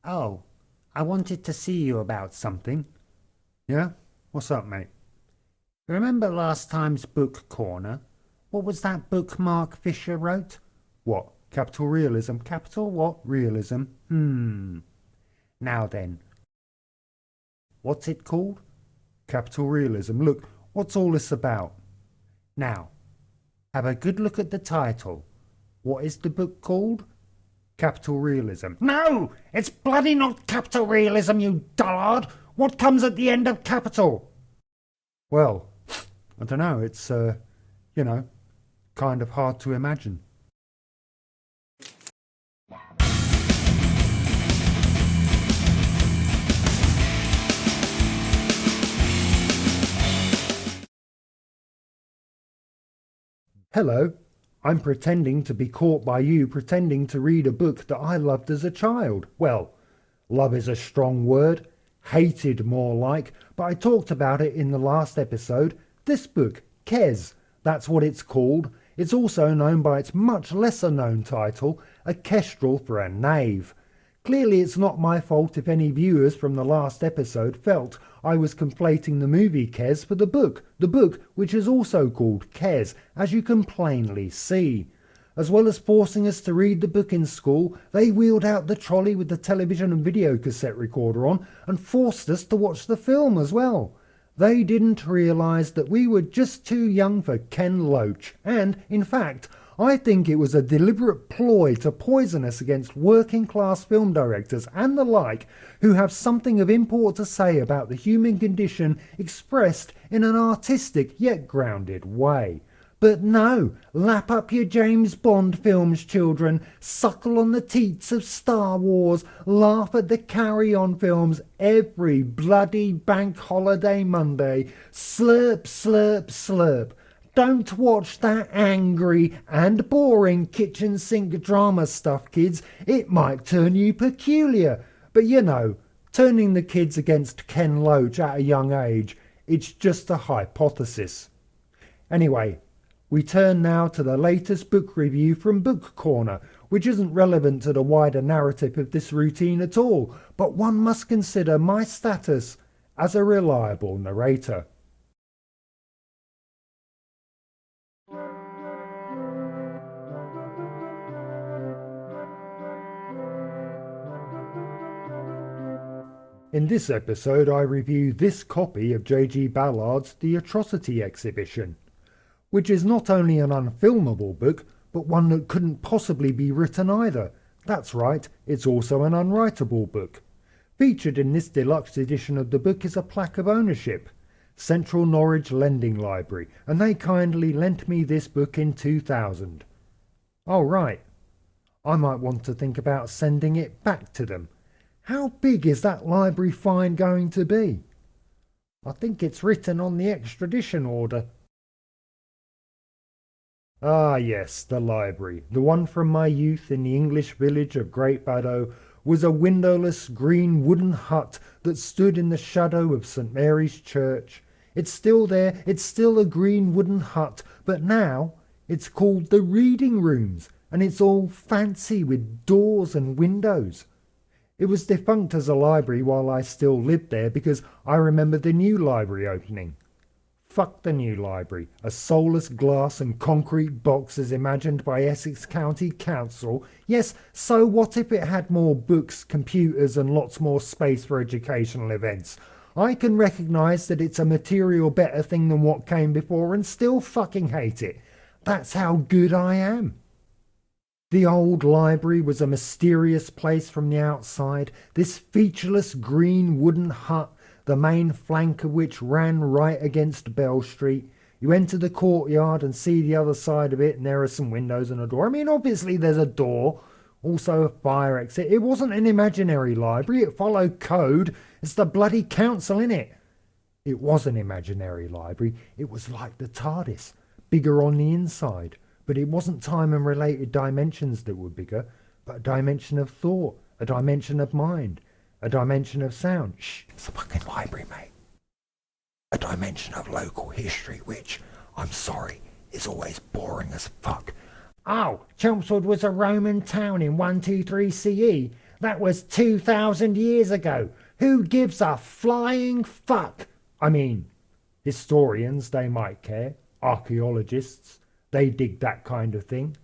Oh, I wanted to see you about something. Yeah? What's up, mate? Remember last time's book corner? What was that book Mark Fisher wrote? What? Capital realism. Capital what? Realism. Now then, what's it called? Capital realism. Look, what's all this about? Now, have a good look at the title. What is the book called? Capital realism. No! It's bloody not capital realism, you dullard! What comes at the end of capital? Well, I don't know. It's, kind of hard to imagine. Hello. I'm pretending to be caught by you pretending to read a book that I loved as a child. Well, love is a strong word. Hated more like, but I talked about it in the last episode. This book, Kes, that's what it's called. It's also known by its much lesser known title, A Kestrel for a Knave. Clearly it's not my fault if any viewers from the last episode felt I was conflating the movie Kes for the book which is also called Kes, as you can plainly see. As well as forcing us to read the book in school, they wheeled out the trolley with the television and video cassette recorder on and forced us to watch the film as well. They didn't realise that we were just too young for Ken Loach, and, in fact, I think it was a deliberate ploy to poison us against working class film directors and the like who have something of import to say about the human condition expressed in an artistic yet grounded way. But no, lap up your James Bond films, children, suckle on the teats of Star Wars, laugh at the Carry On films every bloody bank holiday Monday, slurp, slurp, slurp. Don't watch that angry and boring kitchen sink drama stuff, kids. It might turn you peculiar. But you know, turning the kids against Ken Loach at a young age, it's just a hypothesis. Anyway, we turn now to the latest book review from Book Corner, which isn't relevant to the wider narrative of this routine at all, but one must consider my status as a reliable narrator. In this episode I review this copy of J.G. Ballard's The Atrocity Exhibition, which is not only an unfilmable book, but one that couldn't possibly be written either. That's right, it's also an unwritable book. Featured in this deluxe edition of the book is a plaque of ownership, Central Norwich Lending Library, and they kindly lent me this book in 2000. Oh right, I might want to think about sending it back to them. How big is that library fine going to be? I think it's written on the extradition order. Ah yes, the library, the one from my youth in the English village of Great Baddow, was a windowless green wooden hut that stood in the shadow of St. Mary's Church. It's still there, it's still a green wooden hut, but now it's called the Reading Rooms, and it's all fancy with doors and windows. It was defunct as a library while I still lived there because I remember the new library opening. Fuck the new library, a soulless glass and concrete box as imagined by Essex County Council. Yes, so what if it had more books, computers and lots more space for educational events? I can recognise that it's a material better thing than what came before and still fucking hate it. That's how good I am. The old library was a mysterious place from the outside, this featureless green wooden hut, the main flank of which ran right against Bell Street. You enter the courtyard and see the other side of it, and there are some windows and a door. I mean, obviously there's a door, also a fire exit. It wasn't an imaginary library, it followed code. It's the bloody council, innit? It was an imaginary library. It was like the TARDIS, bigger on the inside. But it wasn't time and related dimensions that were bigger, but a dimension of thought, a dimension of mind, a dimension of sound. Shh, it's a fucking library, mate. A dimension of local history, which, I'm sorry, is always boring as fuck. Oh, Chelmsford was a Roman town in 123 CE. That was 2,000 years ago. Who gives a flying fuck? I mean, historians, they might care. Archaeologists, they dig that kind of thing.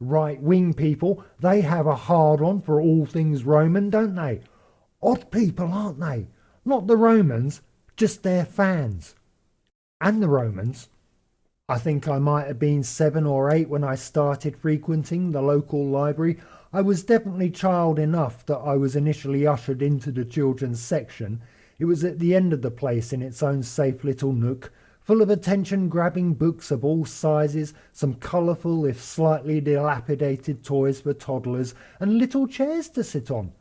Right-wing people, they have a hard-on for all things Roman, don't they? Odd people, aren't they? Not the Romans, just their fans. And the Romans. I think I might have been 7 or 8 when I started frequenting the local library. I was definitely child enough that I was initially ushered into the children's section. It was at the end of the place in its own safe little nook, full of attention-grabbing books of all sizes, some colourful if slightly dilapidated toys for toddlers, and little chairs to sit on.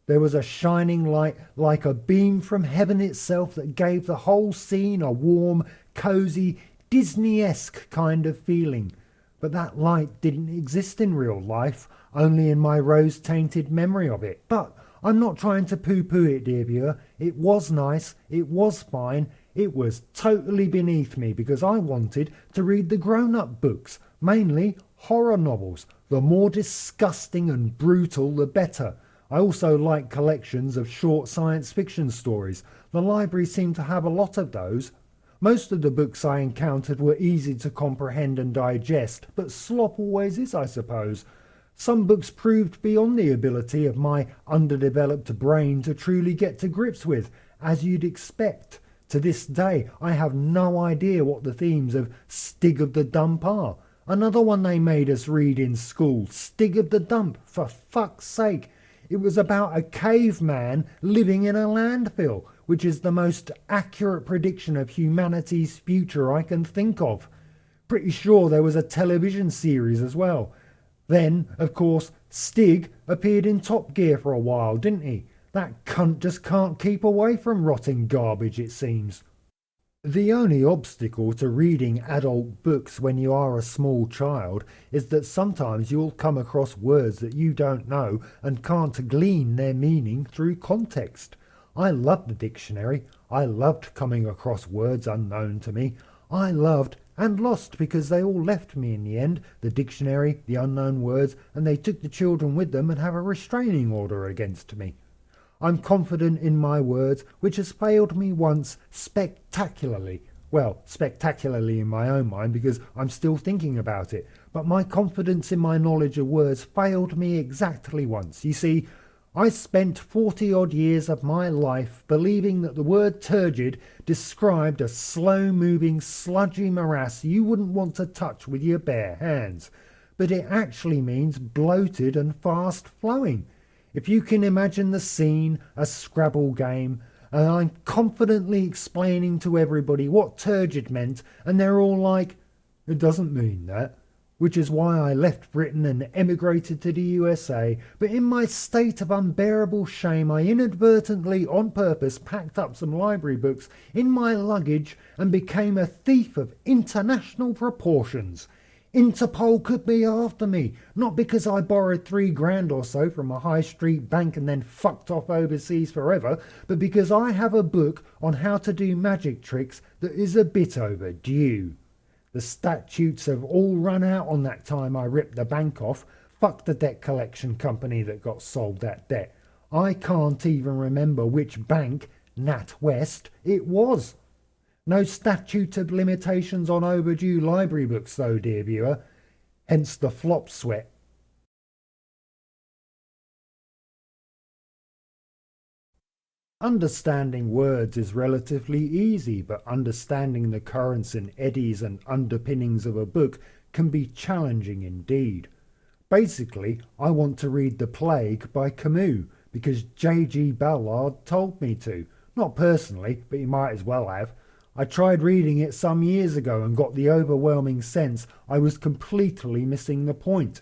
There was a shining light like a beam from heaven itself that gave the whole scene a warm, cosy, Disney-esque kind of feeling. But that light didn't exist in real life, only in my rose-tainted memory of it. But I'm not trying to pooh-pooh it, dear viewer. It was nice, it was fine, it was totally beneath me because I wanted to read the grown-up books, mainly horror novels. The more disgusting and brutal, the better. I also like collections of short science fiction stories. The library seemed to have a lot of those. Most of the books I encountered were easy to comprehend and digest, but slop always is, I suppose. Some books proved beyond the ability of my underdeveloped brain to truly get to grips with, as you'd expect. To this day, I have no idea what the themes of Stig of the Dump are. Another one they made us read in school, Stig of the Dump, for fuck's sake. It was about a caveman living in a landfill, which is the most accurate prediction of humanity's future I can think of. Pretty sure there was a television series as well. Then, of course, Stig appeared in Top Gear for a while, didn't he? That cunt just can't keep away from rotting garbage, it seems. The only obstacle to reading adult books when you are a small child is that sometimes you'll come across words that you don't know and can't glean their meaning through context. I loved the dictionary. I loved coming across words unknown to me. I loved and lost because they all left me in the end, the dictionary, the unknown words, and they took the children with them and have a restraining order against me. I'm confident in my words, which has failed me once spectacularly. Well, spectacularly in my own mind because I'm still thinking about it. But my confidence in my knowledge of words failed me exactly once. You see, I spent 40-odd years of my life believing that the word turgid described a slow-moving, sludgy morass you wouldn't want to touch with your bare hands. But it actually means bloated and fast-flowing. If you can imagine the scene, a Scrabble game, and I'm confidently explaining to everybody what turgid meant, and they're all like, it doesn't mean that, which is why I left Britain and emigrated to the USA, but in my state of unbearable shame I inadvertently, on purpose, packed up some library books in my luggage and became a thief of international proportions. Interpol could be after me, not because I borrowed $3,000 or so from a high street bank and then fucked off overseas forever, but because I have a book on how to do magic tricks that is a bit overdue. The statutes have all run out on that time I ripped the bank off. Fuck the debt collection company that got sold that debt. I can't even remember which bank, NatWest, it was. No statute of limitations on overdue library books though, dear viewer. Hence the flop sweat. Understanding words is relatively easy, but understanding the currents and eddies and underpinnings of a book can be challenging indeed. Basically, I want to read The Plague by Camus because J.G. Ballard told me to. Not personally, but he might as well have. I tried reading it some years ago and got the overwhelming sense I was completely missing the point.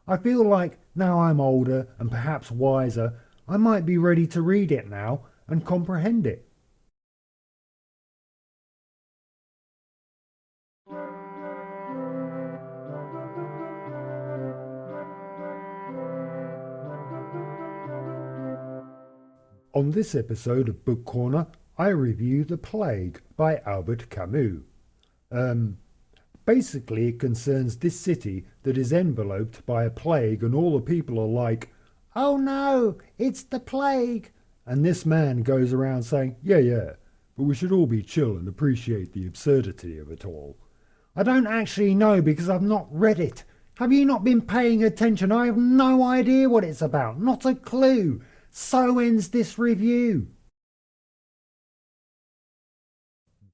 I feel like now I'm older and perhaps wiser, I might be ready to read it now and comprehend it. On this episode of Book Corner, I review The Plague by Albert Camus. Basically it concerns this city that is enveloped by a plague and all the people are like, "Oh no, it's the plague." And this man goes around saying, yeah, but we should all be chill and appreciate the absurdity of it all. I don't actually know because I've not read it. Have you not been paying attention? I have no idea what it's about. Not a clue. So ends this review.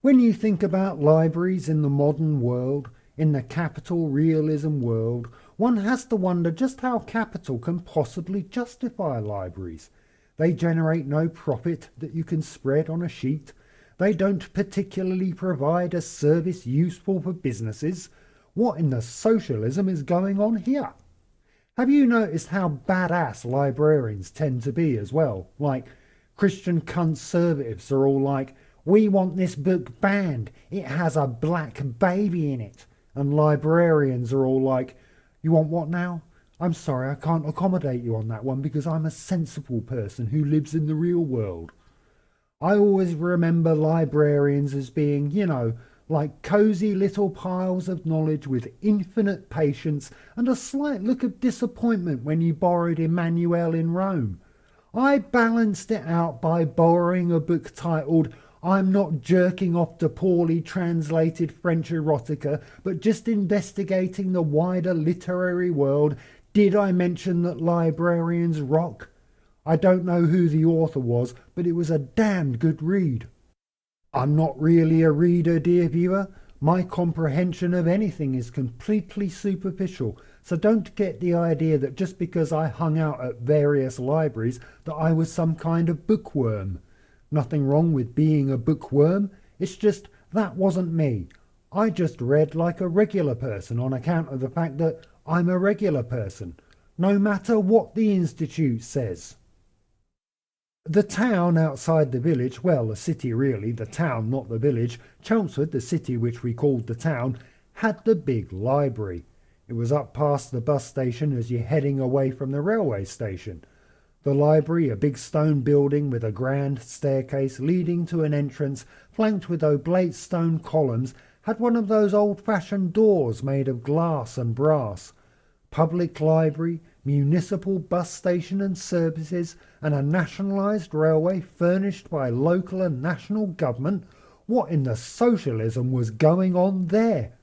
When you think about libraries in the modern world, in the capital realism world, one has to wonder just how capital can possibly justify libraries. They generate no profit that you can spread on a sheet. They don't particularly provide a service useful for businesses. What in the socialism is going on here? Have you noticed how badass librarians tend to be as well? Like, Christian conservatives are all like, "We want this book banned. It has a black baby in it." And librarians are all like, "You want what now? I'm sorry, I can't accommodate you on that one because I'm a sensible person who lives in the real world." I always remember librarians as being, like cosy little piles of knowledge with infinite patience and a slight look of disappointment when you borrowed Emmanuel in Rome. I balanced it out by borrowing a book titled "I'm not jerking off to poorly translated French erotica, but just investigating the wider literary world. Did I mention that librarians rock?" I don't know who the author was, but it was a damned good read. I'm not really a reader, dear viewer. My comprehension of anything is completely superficial, so don't get the idea that just because I hung out at various libraries that I was some kind of bookworm. Nothing wrong with being a bookworm, it's just that wasn't me. I just read like a regular person on account of the fact that I'm a regular person, no matter what the Institute says. The town outside the village, well, the city really, the town, not the village, Chelmsford, the city which we called the town, had the big library. It was up past the bus station as you're heading away from the railway station. The library, a big stone building with a grand staircase leading to an entrance flanked with oblate stone columns, had one of those old-fashioned doors made of glass and brass. Public library, municipal bus station and services, and a nationalised railway furnished by local and national government. What in the socialism was going on there?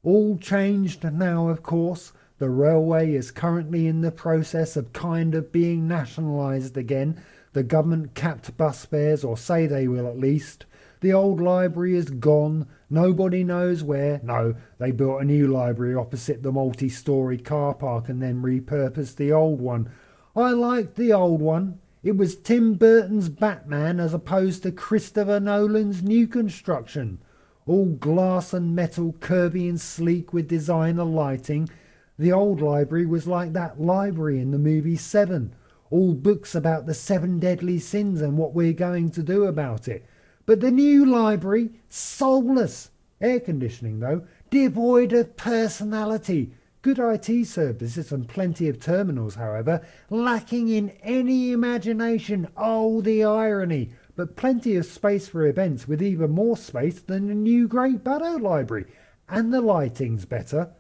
All changed now, of course. The railway is currently in the process of kind of being nationalised again. The government capped bus fares, or say they will at least. The old library is gone. Nobody knows where. No, they built a new library opposite the multi-storey car park and then repurposed the old one. I liked the old one. It was Tim Burton's Batman as opposed to Christopher Nolan's new construction. All glass and metal, curvy and sleek with designer lighting. The old library was like that library in the movie Seven. All books about the 7 deadly sins and what we're going to do about it. But the new library, soulless. Air conditioning though, devoid of personality. Good IT services and plenty of terminals, however, lacking in any imagination. Oh, the irony. But plenty of space for events with even more space than the new Great Baddow Library. And the lighting's better.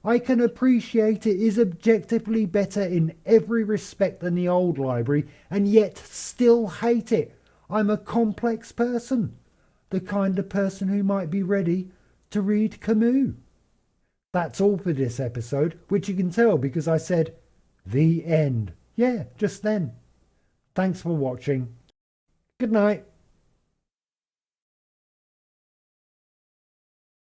I can appreciate it is objectively better in every respect than the old library, and yet still hate it. I'm a complex person, the kind of person who might be ready to read Camus. That's all for this episode, which you can tell because I said the end. Yeah, just then. Thanks for watching. Good night.